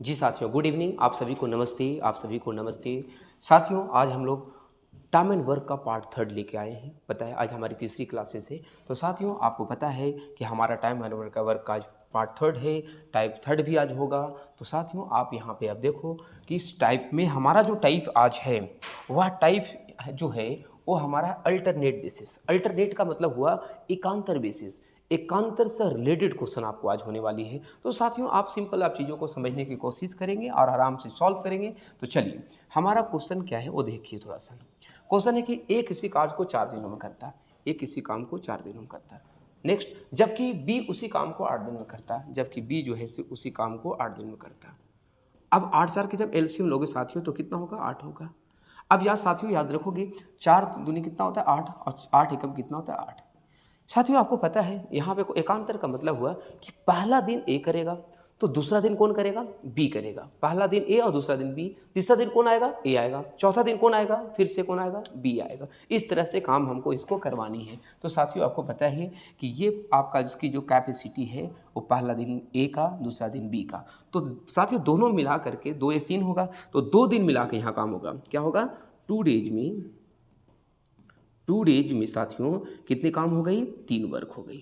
जी साथियों, good evening. आप सभी को नमस्ते, आप सभी को नमस्ते। साथियों, आज हम लोग टाइम एंड वर्क का पार्ट थर्ड लेके आए हैं। पता है आज हमारी तीसरी क्लासेस है। तो साथियों, आपको पता है कि हमारा टाइम एंड वर्क का आज पार्ट थर्ड है। टाइप थर्ड भी आज होगा। तो साथियों, आप यहाँ पे अब देखो कि इस टाइप में हमारा जो टाइप आज है वह टाइप जो है वो हमारा अल्टरनेट बेसिस। अल्टरनेट का मतलब हुआ एकांतर बेसिस। एकांतर से रिलेटेड क्वेश्चन आपको आज होने वाली है। तो साथियों, आप सिंपल आप चीज़ों को समझने की कोशिश करेंगे और आराम से सॉल्व करेंगे। तो चलिए, हमारा क्वेश्चन क्या है वो देखिए थोड़ा सा। क्वेश्चन है कि ए किसी कार्य को 4 दिनों में करता है। ए किसी काम को 4 दिनों में करता है। नेक्स्ट, जबकि बी उसी काम को 8 दिन में करता है। जबकि बी जो है उसी काम को 8 दिन में करता है। अब 8 4 के जब एलसीएम लोगे साथियों तो कितना होगा? 8 होगा। अब यार साथियों याद रखोगे, 4 दूनी कितना होता है? 8, और 8 एकम कितना होता है? 8। साथियों, आपको पता है यहाँ पे एकांतर का मतलब हुआ कि पहला दिन ए करेगा तो दूसरा दिन कौन करेगा? बी करेगा। पहला दिन ए और दूसरा दिन बी। तीसरा दिन कौन आएगा? ए आएगा। चौथा दिन कौन आएगा? फिर से कौन आएगा? बी आएगा। इस तरह से काम हमको इसको करवानी है। तो साथियों, आपको पता है कि ये आपका जिसकी जो कैपेसिटी है वो पहला दिन ए का, दूसरा दिन बी का। तो साथियों, दोनों मिला करके 2 1 3 होगा। तो 2 दिन मिला के यहाँ काम होगा। क्या होगा? 2 डेज में साथियों कितने काम हो गई? 3 वर्क हो गई।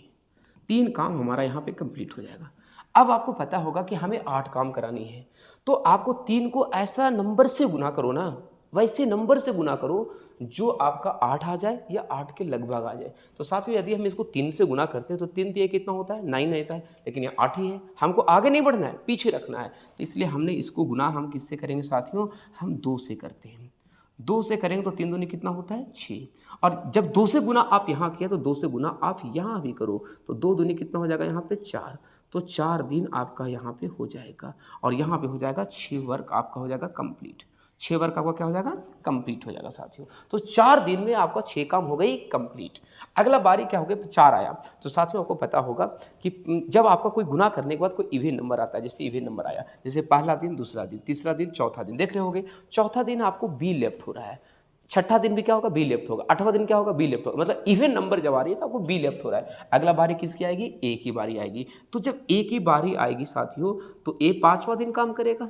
3 काम हमारा यहाँ पे कंप्लीट हो जाएगा। अब आपको पता होगा कि हमें 8 काम करानी है। तो आपको 3 को ऐसा नंबर से गुना करो ना, वैसे नंबर से गुना करो जो आपका 8 आ जाए या 8 के लगभग आ जाए। तो साथियों, यदि हम इसको 3 से गुना करते हैं तो 3 ये कितना होता है? 9 रहता है। लेकिन ये 8 ही है। हमको आगे नहीं बढ़ना है, पीछे रखना है। तो इसलिए हमने इसको गुना हम किससे करेंगे साथियों? हम 2 से करते हैं। 2 से करेंगे तो 3 दूनी कितना होता है? 6। और जब 2 से गुना आप यहाँ किया तो 2 से गुना आप यहाँ भी करो तो 2 दूनी कितना हो जाएगा यहाँ पे? 4। तो 4 दिन आपका यहाँ पे हो जाएगा और यहाँ पे हो जाएगा 6 वर्क आपका हो जाएगा कंप्लीट। 6 वर्क आपका क्या हो जाएगा? कंप्लीट हो जाएगा साथियों। तो 4 दिन में आपका 6 काम हो गई कंप्लीट। अगला बारी क्या हो गया? 4 आया। तो साथियों, आपको पता होगा कि जब आपका कोई गुना करने के बाद कोई इवन नंबर आता है, जैसे इवन नंबर आया, जैसे पहला दिन, दूसरा दिन, तीसरा दिन, चौथा दिन, देख रहे होगे चौथा दिन आपको बी लेफ्ट हो रहा है। छठा दिन भी क्या होगा? बी लेफ्ट होगा। 8वां दिन क्या होगा? बी लेफ्ट होगा। मतलब इवन नंबर जब आ रही है तो आपको बी लेफ्ट हो रहा है। अगला बारी किसकी आएगी? ए की बारी आएगी। तो जब ए की बारी आएगी साथियों तो ए 5वां दिन काम करेगा।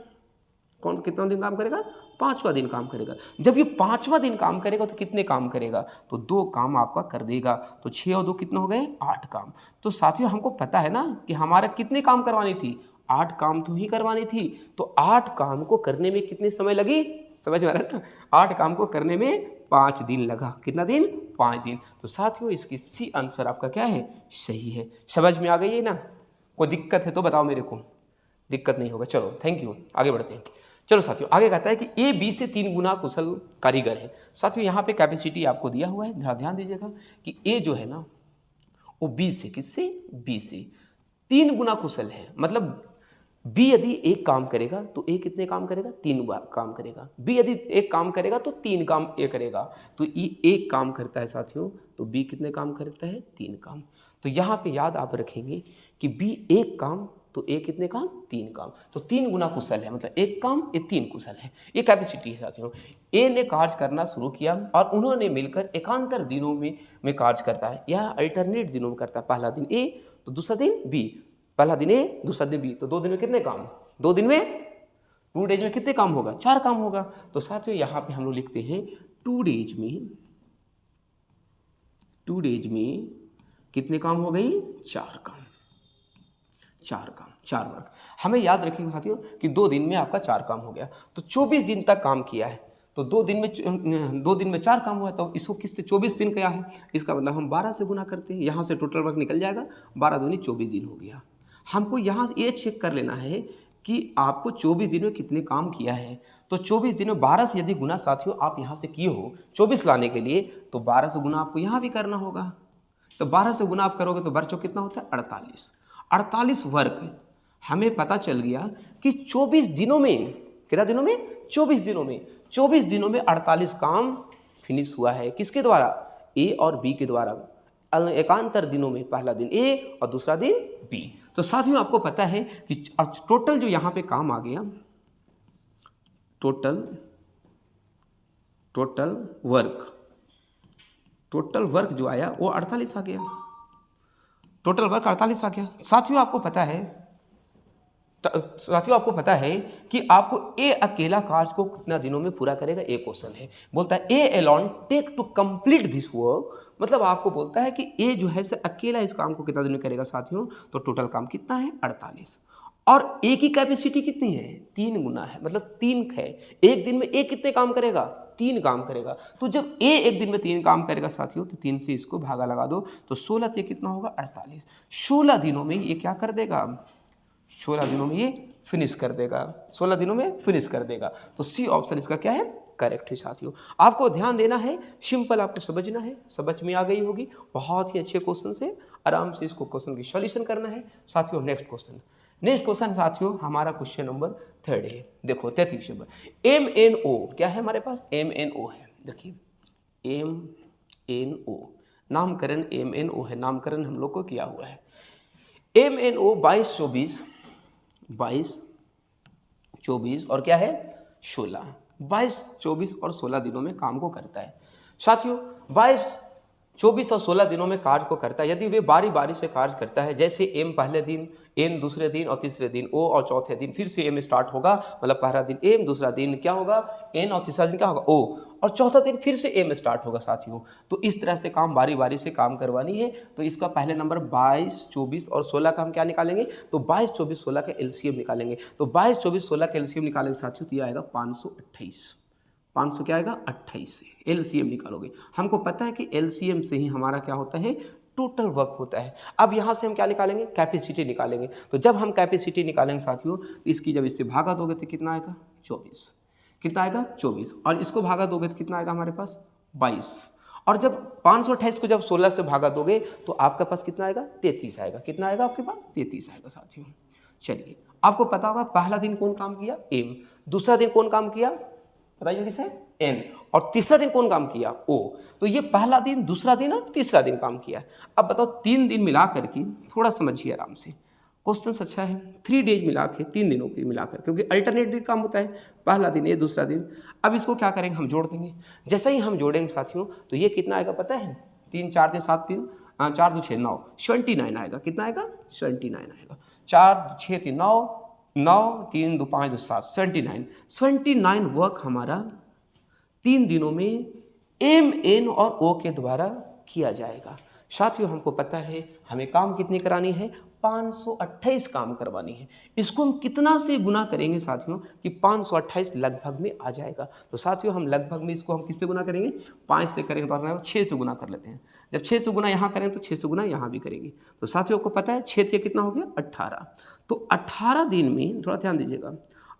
कौन कितना दिन काम करेगा? 5वां दिन काम करेगा। जब ये 5वां दिन काम करेगा तो कितने काम करेगा? तो 2 काम आपका कर देगा। तो 6 और 2 कितने हो गए? 8 काम। तो साथियों, हमको पता है ना कि हमारा कितने काम करवानी थी? 8 काम तो ही करवानी थी। तो 8 काम को करने में कितने समय लगी? समझ में आ रहा है ना? 8 काम को करने में 5 दिन लगा। कितना दिन? 5 दिन। तो साथियों, इसकी सी आंसर आपका क्या है? सही है। समझ में आ गई है ना? कोई दिक्कत है तो बताओ मेरे को। दिक्कत नहीं होगा। चलो, थैंक यू। आगे बढ़ते हैं। चलो साथियों, आगे कहता है कि ए बी से 3 गुना कुशल कारीगर है। साथियों, यहाँ पे कैपेसिटी आपको दिया हुआ है, ध्यान ध्यान दीजिएगा कि ए जो है ना वो बी से, किससे? बी से 3 गुना कुशल है। मतलब बी यदि एक काम करेगा तो ए कितने काम करेगा? 3 बार काम करेगा। बी यदि एक काम करेगा तो 3 काम ए करेगा। तो ए एक काम करता है साथियों तो बी कितने काम करता है? 3 काम। तो यहाँ पे याद आप रखेंगे कि बी एक काम तो ए कितने काम? 3 काम। तो 3 गुना कुशल है, मतलब एक काम ये 3 कुशल है। ये कैपेसिटी है साथियों। ए ने कार्य करना शुरू किया और उन्होंने मिलकर एकांतर दिनों में कार्य करता है। यह अल्टरनेट दिनों में करता है। पहला दिन ए तो दूसरा दिन बी। पहला दिन ए, दूसरा दिन बी। तो 2 दिन में कितने काम? 2 दिन में 2 डेज में कितने काम होगा? 4 काम होगा। तो साथियों, यहाँ पे हम लोग लिखते हैं 2 डेज में 2 डेज में कितने काम हो गई? 4 काम। 4 काम, 4 वर्क। हमें याद रखिएगा साथियों कि 2 दिन में आपका 4 काम हो गया। तो 24 दिन तक काम किया है। तो 2 दिन में 4 काम हुआ। तो इसको किससे 24 दिन क्या है? इसका मतलब हम 12 से गुना करते हैं। यहाँ से टोटल वर्क निकल जाएगा। 12 दूनी 24 दिन हो गया। हमको यहाँ से ये चेक कर लेना है कि आपको 24 दिन में कितने काम किया है। तो 24 दिन में 12 से यदि गुना साथियों आप यहाँ से किए हो 24 लाने के लिए, तो 12 से गुना आपको यहाँ भी करना होगा। तो 12 से गुना आप करोगे तो वर्चो कितना होता है? 48। 48 वर्क हमें पता चल गया कि 24 दिनों में, कितना दिनों में? 24 दिनों में। 24 दिनों में 48 काम फिनिश हुआ है। किसके द्वारा? ए और बी के द्वारा। एकांतर दिनों में पहला दिन ए और दूसरा दिन बी। तो साथियों, आपको पता है कि टोटल जो यहाँ पे काम आ गया, total total work total work जो आया वो 48 आ गया। टोटल वर्क 48 आ गया। साथियों, आपको पता है साथियों आपको पता है कि आपको ए अकेला कार्य को कितना दिनों में पूरा करेगा, ए क्वेश्चन है। बोलता है A alone take to complete this work, मतलब आपको बोलता है कि ए जो है से अकेला इस काम को कितना दिन में करेगा साथियों, तो टोटल काम कितना है 48। और ए की कैपेसिटी कितनी है, 3 गुना है, मतलब 3 है। एक दिन में ए कितने काम करेगा, 3 काम करेगा। तो जब ए एक दिन में 3 काम करेगा साथियों, तो 3 से इसको भागा लगा दो, तो 16 से कितना होगा 48। 16 दिनों में ये क्या कर देगा, 16 दिनों में ये फिनिश कर देगा, 16 दिनों में फिनिश कर देगा। तो सी ऑप्शन इसका क्या है, करेक्ट है साथियों। आपको ध्यान देना है, सिंपल आपको समझना है, समझ में आ गई होगी। बहुत ही अच्छे क्वेश्चन से आराम से इसको क्वेश्चन की सॉल्यूशन करना है साथियों। नेक्स्ट क्वेश्चन साथियों हमारा क्वेश्चन नंबर 3 है। देखो 33 नंबर, MNO क्या है हमारे पास, MNO है। देखिए MNO नामकरण MNO है, नामकरण हम लोग को किया हुआ है। MNO 22, और क्या है 16, 22, 24 और 16 दिनों में काम को करता है साथियों। 22, 24 और 16 दिनों में कार्य को करता है। यदि वे बारी बारी से कार्य करता है, जैसे एम पहले दिन, एन दूसरे दिन और तीसरे दिन ओ, और चौथे दिन फिर से एम स्टार्ट होगा, मतलब पहला दिन एम, दूसरा दिन क्या होगा एन, और तीसरा दिन क्या होगा ओ, और चौथा दिन फिर से एम स्टार्ट होगा साथियों। तो इस तरह से काम बारी बारी से काम करवानी है। तो इसका पहले नंबर 22, 24 और 16 का हम क्या निकालेंगे, तो 22, 24, 16 का एलसीएम निकालेंगे। तो 22, 24, 16 का एलसीएम निकालेंगे साथियों, तो यह आएगा 528। 500 क्या आएगा 28 एलसीएम निकालोगे। हमको पता है कि एलसीएम से ही हमारा क्या होता है, टोटल वर्क होता है। अब यहाँ से हम क्या निकालेंगे, कैपेसिटी निकालेंगे। तो जब हम कैपेसिटी निकालेंगे साथियों, तो इसकी जब इससे भागा दोगे तो कितना आएगा 24, कितना आएगा 24, और इसको भागा दोगे तो कितना आएगा हमारे पास 22, और जब 528 को जब 16 से भागा दोगे तो आपके पास कितना आएगा 33 आएगा। कितना आएगा आपके पास 33 आएगा साथियों। चलिए आपको पता होगा पहला दिन कौन काम किया, एम, दूसरा दिन कौन काम किया बताइए जल्दी से, एन, और तीसरा दिन कौन काम किया ओ। तो ये पहला दिन, दूसरा दिन और तीसरा दिन काम किया। अब बताओ 3 दिन मिला करके, थोड़ा समझिए आराम से, क्वेश्चन अच्छा है। 3 डेज मिला के, 3 दिनों के मिलाकर, क्योंकि अल्टरनेट दिन काम होता है, पहला दिन ये, दूसरा दिन। अब इसको क्या करेंगे, हम जोड़ देंगे। जैसे ही हम जोड़ेंगे साथियों, तो ये कितना आएगा पता है, 3, 4 दिन 7, 3, 4, 2, 6, 9, 29 आएगा। कितना आएगा 29 आएगा। 4, 6, 3, 9, 9, 3, 2, 5, 2, 7, 29 वर्क हमारा 3 दिनों में एम, एन और ओ के द्वारा किया जाएगा। साथियों हमको पता है हमें काम कितनी करानी है, 528 काम करवानी है। इसको हम कितना से गुना करेंगे साथियों कि 528 लगभग में आ जाएगा। तो साथियों हम लगभग में इसको हम किससे गुना करेंगे, 5 से करेंगे तो 6 से गुना कर लेते हैं। जब 6 से गुना यहाँ करेंगे तो 6 से गुना यहाँ भी करेंगे। तो साथियों को पता है 6 से कितना हो गया 18। तो 18 दिन में, थोड़ा ध्यान दीजिएगा,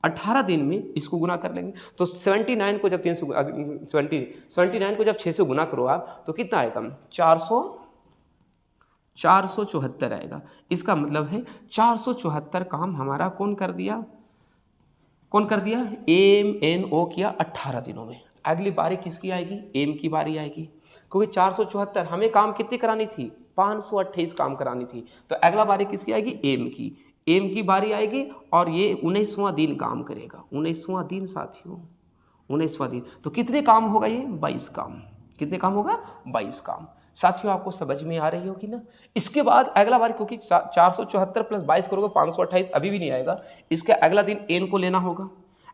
18 दिन में इसको गुना कर लेंगे। तो 79 को जब 3 से 79 को जब 6 से गुना करो आप, तो कितना आएगा 474 आएगा। इसका मतलब है 474 काम हमारा कौन कर दिया, एम, एन, ओ किया 18 दिनों में। अगली बारी किसकी आएगी, एम की बारी आएगी, क्योंकि 474 हमें काम कितनी करानी थी, 528 काम करानी थी। तो अगला बारी किसकी आएगी, एम की बारी आएगी, और ये 19वां दिन काम करेगा। 19वां दिन साथियों, 19वां दिन। तो कितने काम होगा ये 22 काम। कितने काम होगा 22 काम। साथियों आपको समझ में आ रही होगी ना। इसके बाद अगला बार, क्योंकि 474 प्लस 22 करोगे 528 अभी भी नहीं आएगा। इसके अगला दिन एन को लेना होगा।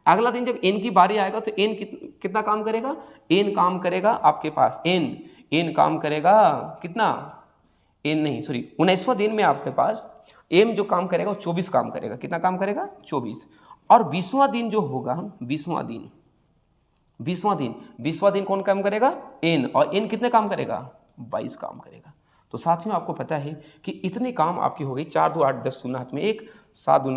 अगला दिन जब एन की बारी आएगा तो एन कितना काम करेगा, एन काम करेगा आपके पास, एन काम करेगा कितना, एन नहीं सॉरी 19वां दिन में आपके पास एम जो काम करेगा वो 24 काम करेगा। कितना काम करेगा 24। और 20वां दिन जो होगा, 20वां दिन कौन काम करेगा, एन, और एन कितने काम करेगा 22 काम करेगा। तो साथियों आपको पता है कि इतने काम आपकी हो गई। 4, 2, 8, 10 शून्य हाथ में 1, 7, 2,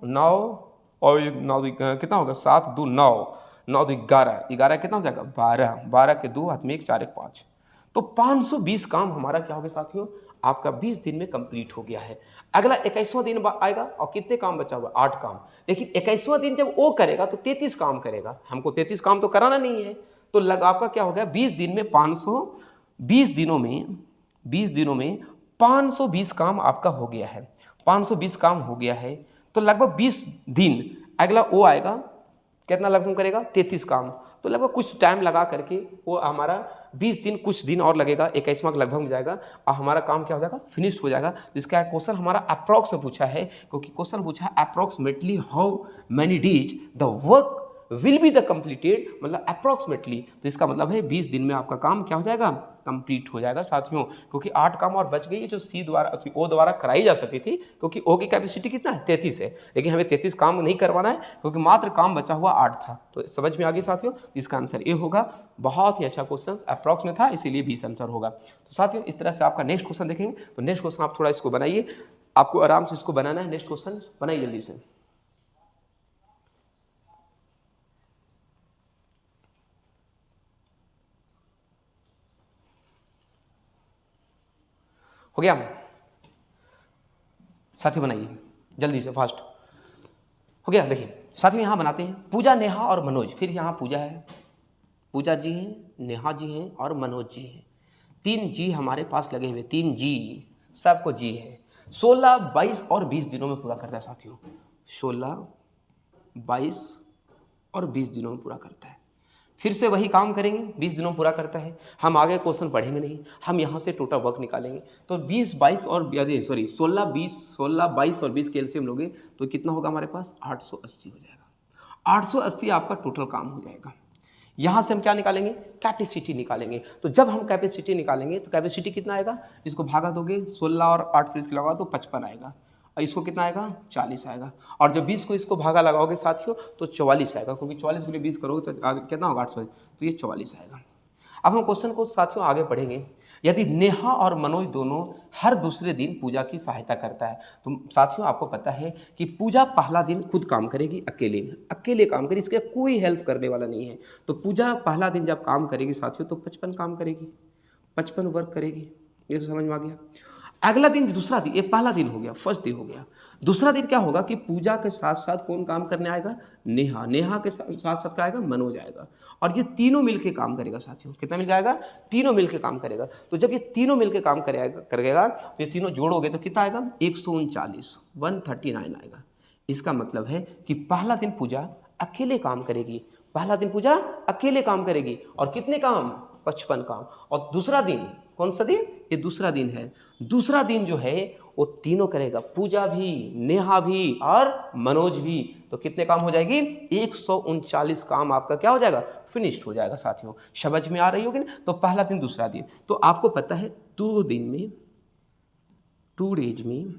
9 और 9 कितना होगा 7, 2, 9, 9, 2, 11, 11 कितना हो जाएगा 12, 12 के 2 हाथ में 1, 4, 1, 5। तो 520 काम हमारा क्या हो गया साथियों, आपका 20 दिन में कंप्लीट हो गया है। अगला 21वां दिन आएगा और कितने काम बचा हुआ 8 काम। लेकिन 21वां दिन जब वो करेगा तो 33 काम करेगा। हमको 33 काम तो कराना नहीं है। तो आपका क्या हो गया 20 दिन में 20 दिनों में 520 काम आपका हो गया है। 520 काम हो गया है तो लगभग 20 दिन अगला वो आएगा, कितना लगभग करेगा 33 काम। तो लगभग कुछ टाइम लगा करके वो हमारा 20 दिन, कुछ दिन और लगेगा, 21 माह लगभग हो जाएगा और हमारा काम क्या हो जाएगा, फिनिश हो जाएगा। जिसका क्वेश्चन हमारा अप्रॉक्स में पूछा है, क्योंकि क्वेश्चन पूछा है approximately how many days the work will be the completed, मतलब अप्रॉक्सीमेटली, तो इसका मतलब है 20 दिन में आपका काम क्या हो जाएगा, कंप्लीट हो जाएगा साथियों। क्योंकि 8 काम और बच गई है जो ओ द्वारा कराई जा सकती थी, क्योंकि ओ की कैपेसिटी कितना है, 33 है, लेकिन हमें 33 काम नहीं करवाना है क्योंकि मात्र काम बचा हुआ 8 था। तो समझ में आ गई साथियों, इसका आंसर ए होगा। बहुत ही अच्छा क्वेश्चन अप्रॉक्स में था, इसीलिए 20 आंसर होगा। तो साथियों इस तरह से आपका नेक्स्ट क्वेश्चन देखेंगे। तो नेक्स्ट क्वेश्चन आप थोड़ा इसको बनाइए, आपको आराम से इसको बनाना है। नेक्स्ट क्वेश्चन बनाइए जल्दी से। हो गया साथियों, बनाइए जल्दी से, फास्ट। हो गया, देखिए साथियों यहाँ बनाते हैं। पूजा, नेहा और मनोज, फिर यहाँ पूजा है, पूजा जी हैं, नेहा जी हैं और मनोज जी हैं। 3 जी हमारे पास लगे हुए, 3 जी, सबको जी है। 16, 22 और 20 दिनों में पूरा करता है साथियों। 16, 22 और 20 दिनों में पूरा करता है। फिर से वही काम करेंगे, 20 दिनों में पूरा करता है। हम आगे क्वेश्चन पढ़ेंगे नहीं, हम यहाँ से टोटल वर्क निकालेंगे। तो 20, 22 और 16, 20, 16, 22 और 20 के एलसीएम लोगे तो कितना होगा हमारे पास, 880 हो जाएगा। 880 आपका टोटल काम हो जाएगा। यहाँ से हम क्या निकालेंगे, कैपेसिटी निकालेंगे। तो जब हम कैपेसिटी निकालेंगे तो कैपेसिटी कितना आएगा, इसको भागा दोगे 16 और 8 से इसके लगा तो 55 आएगा, और इसको कितना आएगा, 40 आएगा। और जब 20 को इसको भागा लगाओगे साथियों तो 44 आएगा, क्योंकि 44 गुने 20 करोगे तो कितना होगा, 800, तो ये 44 आएगा। अब हम क्वेश्चन को साथियों आगे पढ़ेंगे। यदि नेहा और मनोज दोनों हर दूसरे दिन पूजा की सहायता करता है, तो साथियों आपको पता है कि पूजा पहला दिन खुद काम करेगी, अकेले अकेले काम करेगी, इसके कोई हेल्प करने वाला नहीं है। तो पूजा पहला दिन जब काम करेगी साथियों तो 55 काम करेगी, 55 वर्क करेगी। ये तो समझ में आ गया। अगला दिन, दूसरा दिन, ये पहला दिन हो गया, फर्स्ट डे हो गया। दूसरा दिन क्या होगा कि पूजा के साथ साथ कौन काम करने आएगा, नेहा, नेहा के साथ साथ क्या आएगा, मनोज आएगा। और ये तीनों मिलके काम करेगा साथियों। कितना मिल जाएगा, तीनों मिलके काम करेगा। तो जब ये तीनों मिलके काम करेगा तो ये तीनों जोड़ोगे तो कितना आएगा, 139, 139 आएगा। इसका मतलब है कि पहला दिन पूजा अकेले काम करेगी, पहला दिन पूजा अकेले काम करेगी, और कितने काम, 55 काम। और दूसरा दिन, कौन सा दिन, ये दूसरा दिन है। दूसरा दिन जो है वो तीनों करेगा, पूजा भी, नेहा भी और मनोज भी। तो कितने काम हो जाएगी, 139 काम आपका क्या हो जाएगा, फिनिश्ड हो जाएगा साथियों। समझ में आ रही होगी ना। तो पहला दिन, दूसरा दिन, तो आपको पता है 2 दिन में, 2 डेज में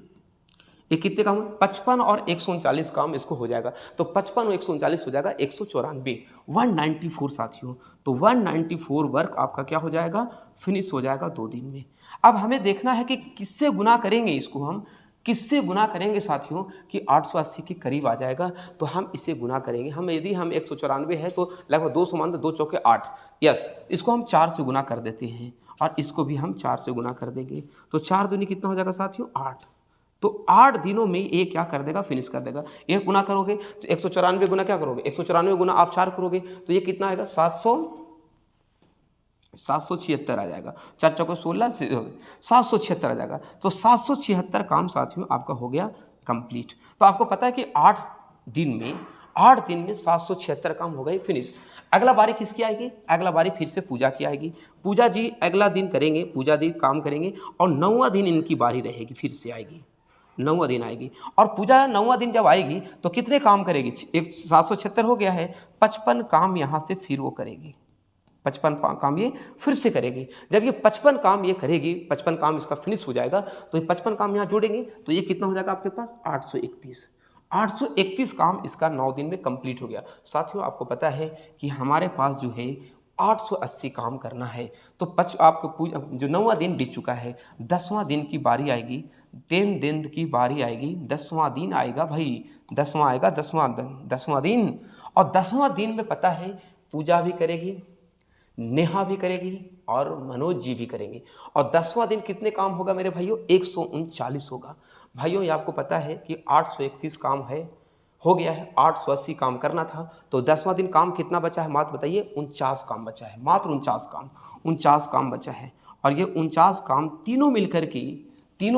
ये कितने काम, 55 और 139 काम इसको हो जाएगा। तो 55 और 139 हो जाएगा 194, 194 साथियों। तो 194 वर्क आपका क्या हो जाएगा, फिनिश हो जाएगा 2 दिन में। अब हमें देखना है कि किससे गुना करेंगे, इसको हम किससे गुना करेंगे साथियों कि 880 के करीब आ जाएगा। तो हम इसे गुना करेंगे। हम यदि हम 194 है तो लगभग 200 मान, 2 चौके 8, यस, इसको हम 4 से गुना कर देते हैं और इसको भी हम 4 से गुना कर देंगे। तो 4 दूनी कितना हो जाएगा साथियों, 8। तो 8 दिनों में ये क्या कर देगा, फिनिश कर देगा। ये गुना करोगे तो 194 गुना क्या करोगे, 194 गुना आप 4 करोगे तो ये कितना आएगा, 776 आ जाएगा। 4 चौके 16, 776 आ जाएगा। तो 776 काम साथियों आपका हो गया कंप्लीट। तो आपको पता है कि 8 दिन में 776 काम हो गए फिनिश। अगला बारी किसकी आएगी, अगला बारी फिर से पूजा की आएगी। पूजा जी अगला दिन करेंगे, पूजा जी काम करेंगे और 9वां दिन इनकी बारी रहेगी, फिर से आएगी, 9वां दिन आएगी। और पूजा 9वां दिन जब आएगी तो कितने काम करेगी, 776 हो गया है, 55 काम यहाँ से फिर वो करेगी, 55 काम ये फिर से करेगी। जब ये 55 काम ये करेगी, 55 काम इसका फिनिश हो जाएगा, तो ये 55 काम यहाँ जोड़ेंगे तो ये कितना हो जाएगा आपके पास, 831। 831 काम इसका 9 दिन में कंप्लीट हो गया। साथियों आपको पता है कि हमारे पास जो है 880 काम करना है। तो आपको जो 9वां दिन बीत चुका है, 10वां दिन की बारी आएगी, 10 दिन की बारी आएगी, 10वां दिन आएगा भाई, 10वां आएगा, 10वां दिन। और 10वां दिन में पता है पूजा भी करेगी, नेहा भी करेगी और मनोज जी भी करेंगे। और 10वां दिन कितने काम होगा मेरे भाइयों, 139 होगा। भाइयों ये आपको पता है कि 831 काम है, हो गया है, 880 काम करना था। तो 10वां दिन काम कितना बचा है, मात्र बताइए, 49 काम बचा है, मात्र 49 काम, 49 काम बचा है। और ये 49 काम तीनों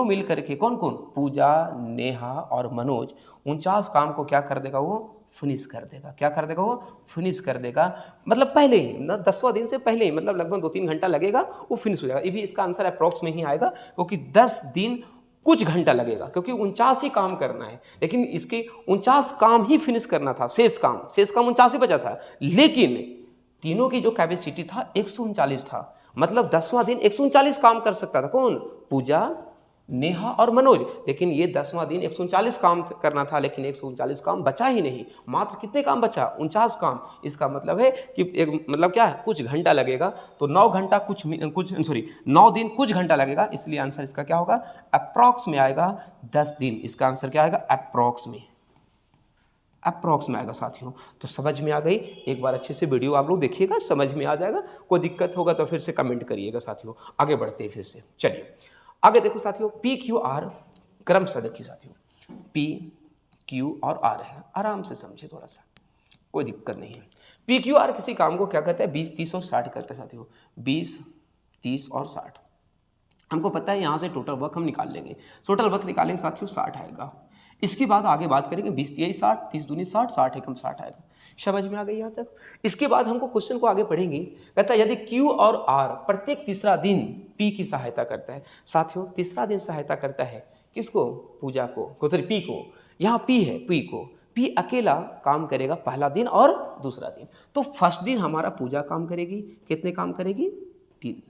मिलकर के कौन कौन, पूजा, नेहा और मनोज, 49 काम को क्या कर देगा, वो फिनिश कर देगा। क्या कर देगा वो? फिनिश कर देगा। मतलब पहले ही ना 10वां दिन से पहले ही, मतलब लगभग 2-3 घंटा लगेगा, वो फिनिश हो जाएगा। ये भी इसका आंसर अप्रॉक्स में ही आएगा, क्योंकि 10 दिन कुछ घंटा लगेगा, क्योंकि 49 ही काम करना है, लेकिन इसके 49 काम ही फिनिश करना था। शेष काम 49 ही बचा था, लेकिन तीनों की जो कैपेसिटी था 139 था। मतलब 10वां दिन 139 काम कर सकता था। कौन? पूजा, नेहा और मनोज। लेकिन ये 10वां दिन 139 काम करना था, लेकिन 139 काम बचा ही नहीं। मात्र कितने काम बचा? 49 काम। इसका मतलब है कि एक मतलब क्या है, कुछ घंटा लगेगा। तो 9 घंटा कुछ सॉरी 9 दिन कुछ घंटा लगेगा, इसलिए आंसर इसका क्या होगा? अप्रॉक्स में आएगा 10 दिन। इसका आंसर क्या आएगा? अप्रॉक्स में आएगा साथियों। तो समझ में आ गई? एक बार अच्छे से वीडियो आप लोग देखिएगा, समझ में आ जाएगा। कोई दिक्कत होगा तो फिर से कमेंट करिएगा साथियों। आगे बढ़ते हैं फिर से, चलिए आगे देखो साथियों। पी क्यू आर क्रमशः देखिए साथियों, पी क्यू और आर है, आराम से समझे थोड़ा सा, कोई दिक्कत नहीं है। पी क्यू आर किसी काम को क्या कहता है? 20, 30 और 60 करता है साथियों। 20, 30 और 60 हमको पता है। यहाँ से टोटल वर्क हम निकाल लेंगे। टोटल वर्क निकालेंगे साथियों, 60 आएगा। इसके बाद आगे बात करेंगे 20 तिहाई 60, 30 दूनी 60, 60 एकम 60 आएगा। समझ में आ गई यहाँ तक? इसके बाद हमको क्वेश्चन को आगे पढ़ेंगे। कहता है यदि Q और R प्रत्येक तीसरा दिन P की सहायता करता है। साथियों तीसरा दिन सहायता करता है किसको? पूजा को, सॉरी P को। यहाँ P है, P को। P अकेला काम करेगा पहला दिन और दूसरा दिन। तो फर्स्ट दिन हमारा पूजा काम करेगी। कितने काम करेगी? 3।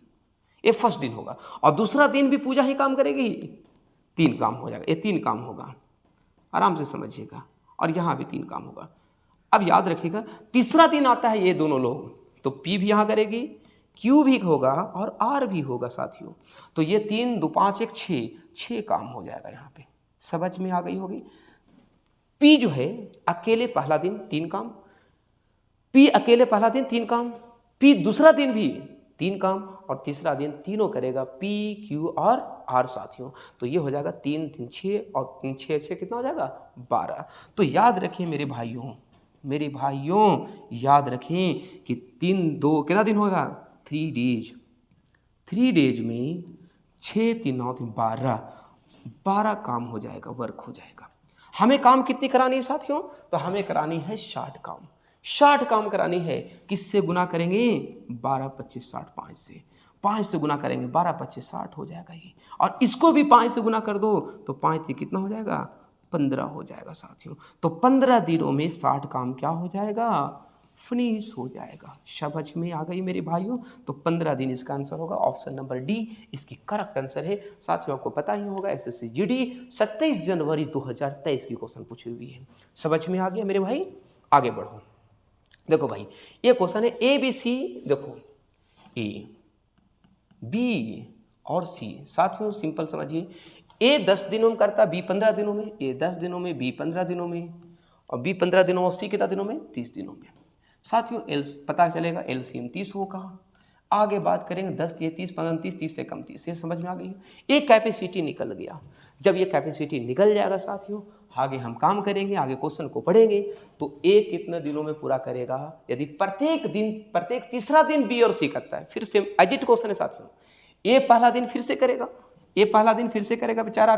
ये फर्स्ट दिन होगा। और दूसरा दिन भी पूजा ही काम करेगी, 3 काम हो जाएगा। ये 3 काम होगा, आराम से समझिएगा। और यहाँ भी 3 काम होगा। अब याद रखिएगा तीसरा दिन आता है ये दोनों लोग, तो P भी यहाँ करेगी, Q भी होगा और R भी होगा साथियों। तो ये 3, 2, 5, 1, 6 काम हो जाएगा यहाँ पे। समझ में आ गई होगी? P जो है अकेले पहला दिन 3 काम, P अकेले पहला दिन 3 काम, P दूसरा दिन भी 3 काम, और तीसरा दिन तीनों करेगा P, Q और R साथियों। तो ये हो जाएगा 3, 3, 6 और 3, 6, 6 कितना हो जाएगा? 12। तो याद रखिए मेरे भाइयों याद रखें कि 3, 2 कितना दिन होगा? 3 डेज। 3 डेज में 6, 3, 9, 3, 12 काम हो जाएगा, वर्क हो जाएगा। हमें काम कितनी करानी है साथियों? तो हमें करानी है 60 काम। 60 काम करानी है। किससे गुना करेंगे? 12, 25, 60, 5 से गुना करेंगे। 12, 25, 60 हो जाएगा ये। और इसको भी 5 से गुना कर दो तो 5 से कितना हो जाएगा? 15 हो जाएगा साथियों। तो 15 दिनों में 60 काम क्या हो जाएगा? फिनिश हो जाएगा। समझ में आ गई मेरे भाइयों? तो 15 दिन इसका आंसर होगा ऑप्शन नंबर डी, इसकी करेक्ट आंसर है। साथियों आपको पता ही होगा एसएससी जीडी 27 जनवरी 2023 की क्वेश्चन पूछी हुई है। समझ में आ गया मेरे भाई? आगे बढ़ो। देखो भाई ये क्वेश्चन है ए बी सी। देखो ए बी और सी साथियों सिंपल समझिए। ए 10 दिनों में करता, बी 15 दिनों में। ए 10 दिनों में, बी 15 दिनों में, और बी 15 दिनों में, सी कितना दिनों में? 30 दिनों में। साथियों पता चलेगा एलसीएम 30 होगा। आगे बात करेंगे 10 ये 30, 15, 30, 30 से कम 30। ये समझ में आ गई? एक कैपेसिटी निकल गया। जब ये कैपेसिटी निकल जाएगा साथियों, आगे हम काम करेंगे, आगे क्वेश्चन को पढ़ेंगे। तो ए कितने दिनों में पूरा करेगा? यदि प्रत्येक तीसरा दिन बी और सी करता है। फिर से एडिट क्वेश्चन है साथियों। ए पहला दिन फिर से करेगा, बेचारा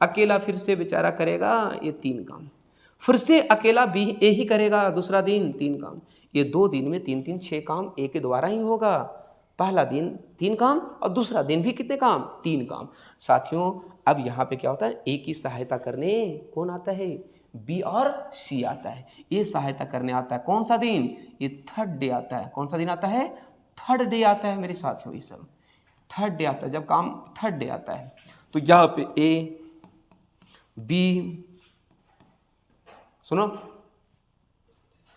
अकेला फिर से बेचारा करेगा ये 3 काम। फिर से अकेला बी ए ही करेगा दूसरा दिन 3 काम। ये 2 दिन में 3, 3, 6 काम ए के द्वारा ही होगा। पहला दिन 3 काम और दूसरा दिन भी कितने काम? 3 काम। साथियों अब यहाँ पे क्या होता है? ए की सहायता करने कौन आता है? बी और सी आता है। ये सहायता करने आता है कौन सा दिन? ये थर्ड डे आता है। कौन सा दिन आता है? थर्ड डे आता है मेरे साथियों। ये सब थर्ड डे आता है, जब काम थर्ड डे आता है। तो यहाँ पे ए बी, सुनो,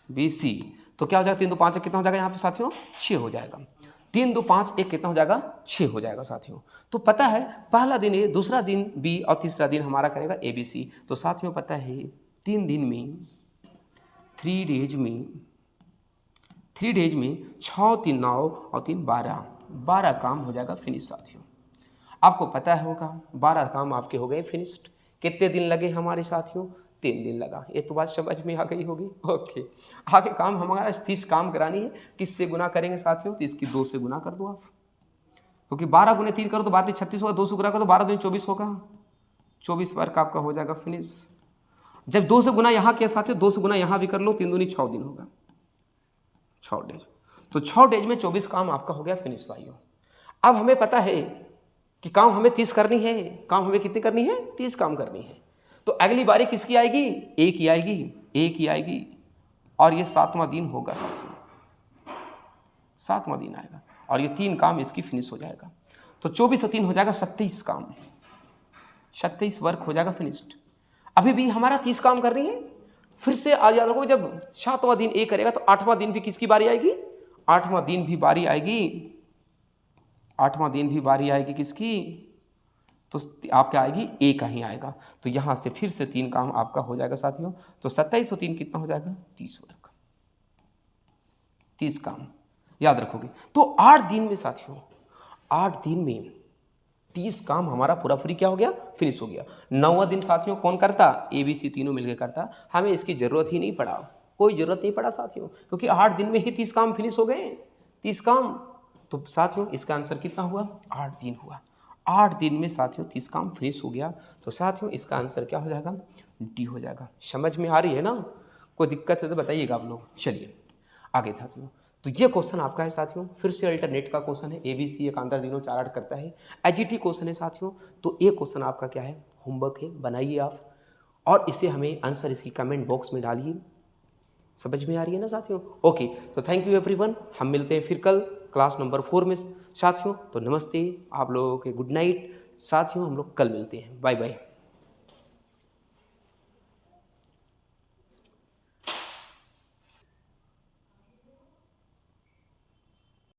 बी सी, तो क्या हो जाएगा? 3, 2, 5 कितना हो जाएगा यहाँ पे साथियों? 6 हो जाएगा। 3, 2, 5 1 कितना हो जाएगा? 6 हो जाएगा साथियों। तो पता है पहला दिन ए, दूसरा दिन बी और तीसरा दिन हमारा करेगा ए बी सी। तो साथियों पता है 3 दिन में 3 डेज में 6, 3, 9 और 3, 12 काम हो जाएगा फिनिश साथियों। आपको पता होगा 12 काम आपके हो गए फिनिश्ड। कितने दिन लगे हमारे साथियों? 3 दिन लगा। ये तो बात समझ में आ गई होगी। ओके, आगे काम हमारा 30 काम करानी है। किससे गुना करेंगे साथियों? 30 की 2 से गुना कर दो आप, क्योंकि 12 गुने 3 करो तो 32 36 होगा। 2 से गुना करो तो 12 दूनी 24 होगा। 24 वर्क आपका हो जाएगा फिनिश। जब 2 से गुना यहाँ किया साथियों, 2 से गुना यहाँ भी कर लो, 3 दूनी 6 दिन होगा, 6 डेज। तो 6 डेज में 24 काम आपका हो गया फिनिश भाइयों। अब हमें पता है कि काम हमें 30 करनी है। काम हमें कितनी करनी है? 30 काम करनी है। तो अगली बारी किसकी आएगी? एक ही आएगी, एक ही आएगी, और ये 7वां दिन होगा साथियों, 7वां दिन आएगा और ये 3 काम इसकी फिनिश हो जाएगा। तो 24 और 3 हो जाएगा 27 काम, 27 वर्क हो जाएगा फिनिश्ड। अभी भी हमारा 30 काम कर रही है। फिर से आज याद रखो, जब 7वां दिन एक करेगा तो 8वां दिन भी किसकी बारी आएगी? 8वां दिन भी बारी आएगी, 8वां दिन भी बारी आएगी किसकी? तो आपका आएगी, एक का ही आएगा। तो यहाँ से फिर से 3 काम आपका हो जाएगा साथियों। तो 27 और 3 कितना हो जाएगा? 30 वर्क, 30 काम याद रखोगे। तो 8 दिन में साथियों, 8 दिन में 30 काम हमारा पूरा फ्री क्या हो गया? फिनिश हो गया। 9वां दिन साथियों कौन करता? ABC तीनों मिलकर करता। हमें इसकी जरूरत ही नहीं पड़ा, कोई जरूरत नहीं पड़ा साथियों, क्योंकि 8 दिन में ही 30 काम फिनिश हो गए, 30 काम। तो साथियों इसका आंसर कितना हुआ? 8 दिन हुआ। 8 दिन में साथियों 30 काम फिनिश हो गया। तो साथियों इसका आंसर क्या हो जाएगा? डी हो जाएगा। समझ में आ रही है ना? कोई दिक्कत है तो बताइएगा आप लोग। चलिए आगे साथियों, तो ये क्वेश्चन आपका है साथियों। फिर से अल्टरनेट का क्वेश्चन है। ABC एक आंतर दिनों 4 8 करता है। IGT क्वेश्चन है साथियों। तो ये क्वेश्चन आपका क्या है? होमवर्क है, बनाइए आप और इसे हमें आंसर इसकी कमेंट बॉक्स में डालिए। समझ में आ रही है ना साथियों? ओके, तो थैंक यू एवरीवन। हम मिलते हैं फिर कल क्लास नंबर 4 में साथियों। तो नमस्ते आप लोगों के, गुड नाइट साथियों। हम लोग कल मिलते हैं। Bye bye.